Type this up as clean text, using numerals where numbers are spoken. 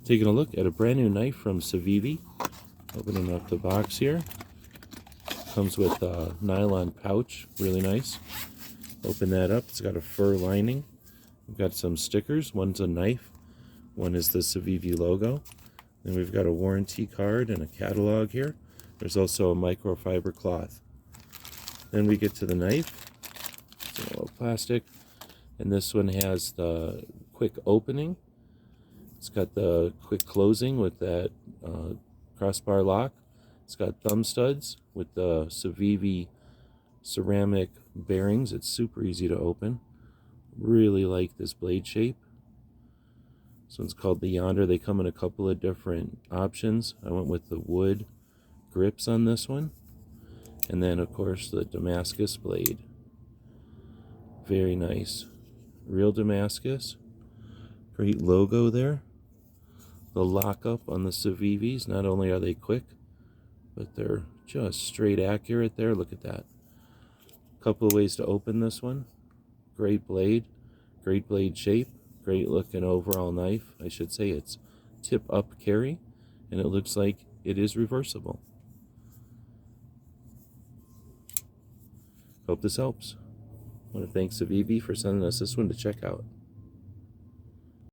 Taking a look at a brand new knife from Civivi. Opening up the box here. Comes with a nylon pouch, really nice. Open that up, it's got a fur lining. We've got some stickers, one's a knife, one is the Civivi logo. Then we've got a warranty card and a catalog here. There's also a microfiber cloth. Then we get to the knife. It's a little plastic. And this one has the quick opening. It's got the quick closing with that crossbar lock. It's got thumb studs with the Civivi ceramic bearings. It's super easy to open. Really like this blade shape. This one's called the Yonder. They come in a couple of different options. I went with the wood grips on this one. And then, of course, the Damascus blade. Very nice. Real Damascus. Great logo there. The lockup on the Civivis. Not only are they quick, but they're just straight accurate there. Look at that. Couple of ways to open this one. Great blade shape, great looking overall knife. I should say it's tip up carry, and it looks like it is reversible. Hope this helps. I want to thank Civivi for sending us this one to check out.